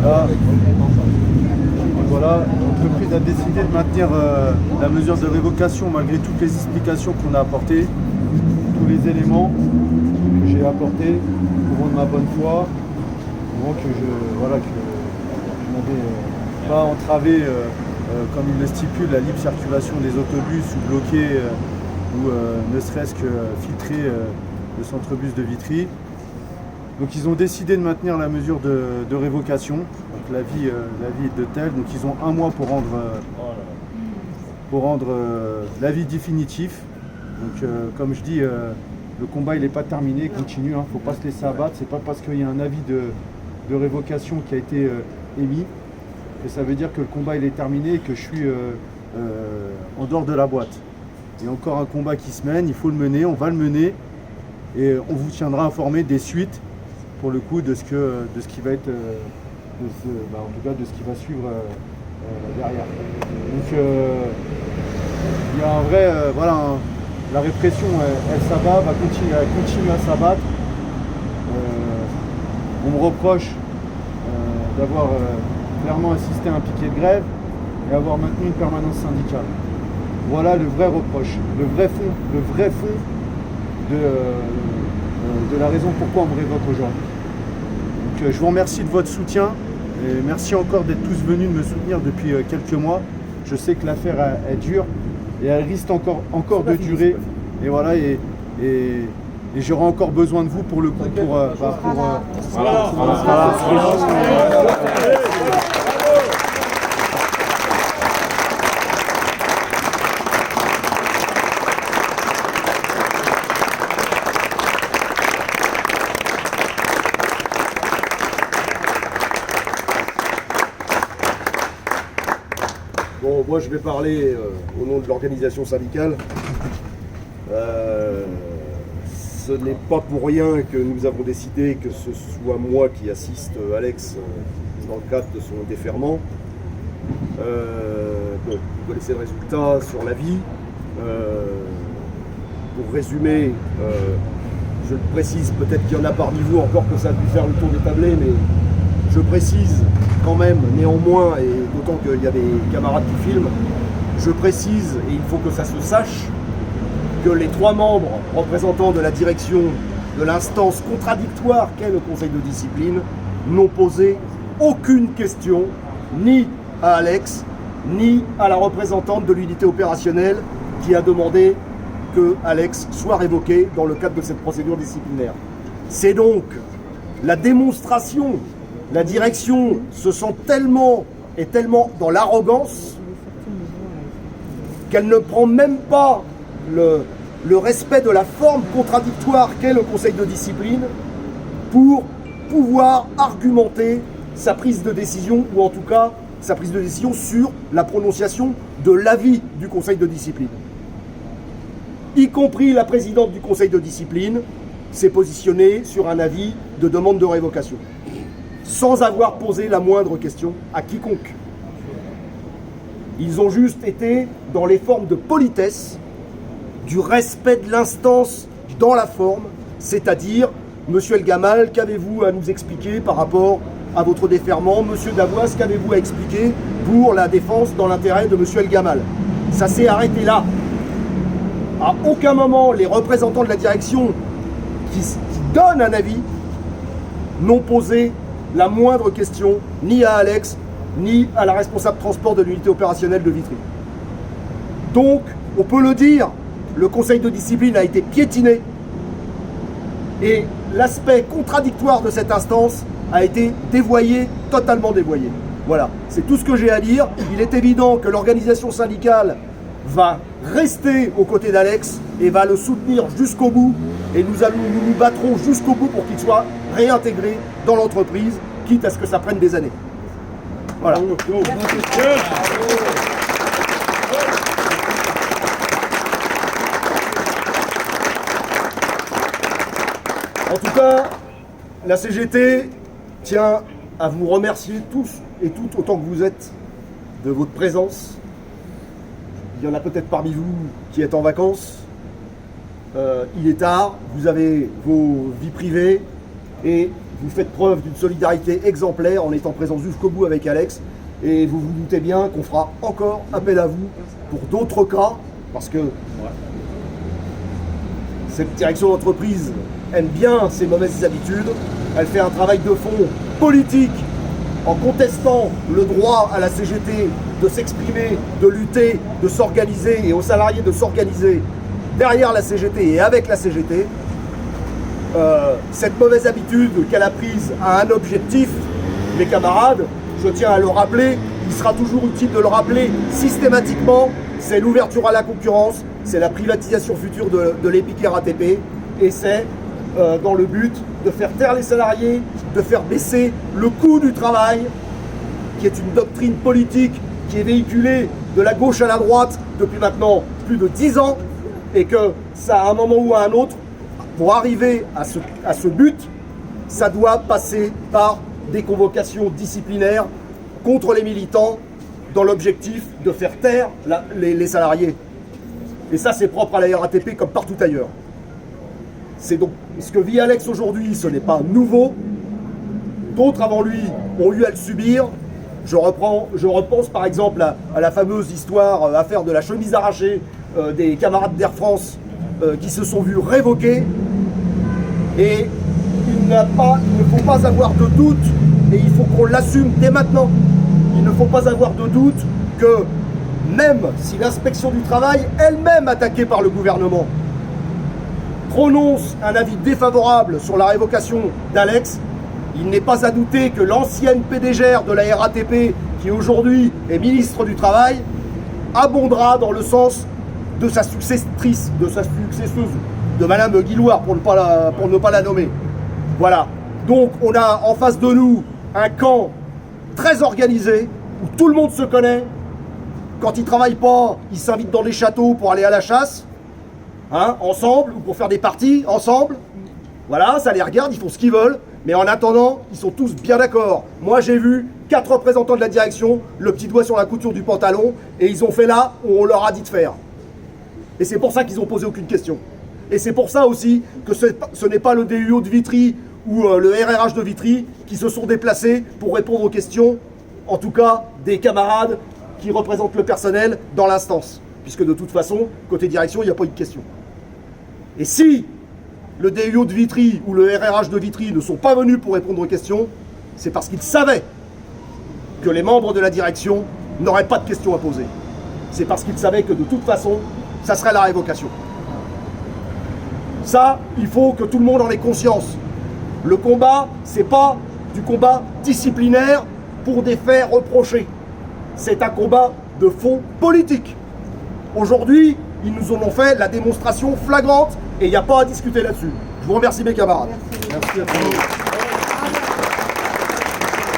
Là, voilà, l'entreprise a décidé de maintenir la mesure de révocation malgré toutes les explications qu'on a apportées, tous les éléments que j'ai apportés pour rendre ma bonne foi, pour que je n'avais pas entravé, comme il le stipule, la libre circulation des autobus ou bloquer ou ne serait-ce que filtrer le centre-bus de Vitry. Donc ils ont décidé de maintenir la mesure de révocation. Donc l'avis est de tel. Donc ils ont un mois pour rendre l'avis définitif. Donc comme je dis, le combat il n'est pas terminé, il continue. Il ne faut pas se laisser abattre. C'est pas parce qu'il y a un avis de révocation qui a été émis que ça veut dire que le combat il est terminé et que je suis en dehors de la boîte. Il y a encore un combat qui se mène, il faut le mener, on va le mener et on vous tiendra informé des suites pour le coup de ce qui va être, en tout cas de ce qui va suivre derrière. Donc il y a un vrai, la répression elle s'abat, elle continue à s'abattre. On me reproche d'avoir clairement assisté à un piquet de grève et avoir maintenu une permanence syndicale. Voilà le vrai reproche, le vrai fond de la raison pourquoi on me révoque aujourd'hui. Donc je vous remercie de votre soutien et merci encore d'être tous venus me soutenir depuis quelques mois. Je sais que l'affaire est dure et elle risque encore de durer. Et voilà, et j'aurai encore besoin de vous pour le coup Bon, moi je vais parler au nom de l'organisation syndicale. Ce n'est pas pour rien que nous avons décidé que ce soit moi qui assiste Alex dans le cadre de son déferrement. Bon, vous connaissez le résultat sur la vie. Pour résumer, je le précise, peut-être qu'il y en a parmi vous encore que ça a dû faire le tour des tablés, mais je précise quand même, néanmoins, et d'autant qu'il y a des camarades qui filment, je précise, et il faut que ça se sache, que les 3 membres représentants de la direction de l'instance contradictoire qu'est le conseil de discipline n'ont posé aucune question, ni à Alex, ni à la représentante de l'unité opérationnelle qui a demandé que Alex soit révoqué dans le cadre de cette procédure disciplinaire. C'est donc la démonstration. La direction se sent tellement dans l'arrogance qu'elle ne prend même pas le respect de la forme contradictoire qu'est le conseil de discipline pour pouvoir argumenter sa prise de décision, ou en tout cas sa prise de décision sur la prononciation de l'avis du conseil de discipline. Y compris la présidente du conseil de discipline s'est positionnée sur un avis de demande de révocation, sans avoir posé la moindre question à quiconque. Ils ont juste été dans les formes de politesse, du respect de l'instance dans la forme, c'est-à-dire, Monsieur El Gamal, qu'avez-vous à nous expliquer par rapport à votre déferment? Monsieur Davois, qu'avez-vous à expliquer pour la défense dans l'intérêt de Monsieur El Gamal? Ça s'est arrêté là. À aucun moment, les représentants de la direction qui donnent un avis n'ont posé la moindre question, ni à Alex, ni à la responsable transport de l'unité opérationnelle de Vitry. Donc, on peut le dire, le conseil de discipline a été piétiné et l'aspect contradictoire de cette instance a été dévoyé, totalement dévoyé. Voilà, c'est tout ce que j'ai à dire. Il est évident que l'organisation syndicale va rester aux côtés d'Alex et va le soutenir jusqu'au bout. Et nous nous battrons jusqu'au bout pour qu'il soit réintégré dans l'entreprise, quitte à ce que ça prenne des années. Voilà. En tout cas, la CGT tient à vous remercier tous et toutes autant que vous êtes de votre présence, il y en a peut-être parmi vous qui êtes en vacances. Il est tard, vous avez vos vies privées et vous faites preuve d'une solidarité exemplaire en étant présents jusqu'au bout avec Alex. Et vous vous doutez bien qu'on fera encore appel à vous pour d'autres cas, parce que cette direction d'entreprise aime bien ces mauvaises habitudes. Elle fait un travail de fond politique en contestant le droit à la CGT de s'exprimer, de lutter, de s'organiser et aux salariés de s'organiser derrière la CGT et avec la CGT. Cette mauvaise habitude qu'elle a prise a un objectif, mes camarades, je tiens à le rappeler, il sera toujours utile de le rappeler systématiquement, c'est l'ouverture à la concurrence, c'est la privatisation future de l'EPIC RATP, et c'est dans le but de faire taire les salariés, de faire baisser le coût du travail, qui est une doctrine politique qui est véhiculée de la gauche à la droite depuis maintenant plus de 10 ans, et que ça, à un moment ou à un autre, pour arriver à ce but, ça doit passer par des convocations disciplinaires contre les militants dans l'objectif de faire taire les salariés. Et ça, c'est propre à la RATP comme partout ailleurs. C'est donc ce que vit Alex aujourd'hui, ce n'est pas nouveau. D'autres avant lui ont eu à le subir. Je repense par exemple à la fameuse histoire, affaire de la chemise arrachée des camarades d'Air France qui se sont vus révoquer. Et il ne faut pas avoir de doute, et il faut qu'on l'assume dès maintenant. Il ne faut pas avoir de doute que même si l'inspection du travail, elle-même attaquée par le gouvernement, prononce un avis défavorable sur la révocation d'Alex, il n'est pas à douter que l'ancienne PDG de la RATP, qui aujourd'hui est ministre du Travail, abondera dans le sens de sa successrice, de sa successeuse, de Madame Guillouard, pour ne pas la nommer. Voilà. Donc on a en face de nous un camp très organisé, où tout le monde se connaît. Quand ils ne travaillent pas, ils s'invitent dans des châteaux pour aller à la chasse, ensemble, ou pour faire des parties ensemble. Voilà, ça les regarde, ils font ce qu'ils veulent. Mais en attendant, ils sont tous bien d'accord. Moi, j'ai vu 4 représentants de la direction, le petit doigt sur la couture du pantalon, et ils ont fait là où on leur a dit de faire. Et c'est pour ça qu'ils n'ont posé aucune question. Et c'est pour ça aussi que ce n'est pas le DUO de Vitry ou le RRH de Vitry qui se sont déplacés pour répondre aux questions, en tout cas des camarades qui représentent le personnel dans l'instance. Puisque de toute façon, côté direction, il n'y a pas eu de question. Et si le DUO de Vitry ou le RRH de Vitry ne sont pas venus pour répondre aux questions, c'est parce qu'ils savaient que les membres de la direction n'auraient pas de questions à poser. C'est parce qu'ils savaient que de toute façon, ça serait la révocation. Ça, il faut que tout le monde en ait conscience. Le combat, c'est pas du combat disciplinaire pour des faits reprochés. C'est un combat de fond politique. Aujourd'hui, ils nous en ont fait la démonstration flagrante et il n'y a pas à discuter là-dessus. Je vous remercie mes camarades. Merci à tous.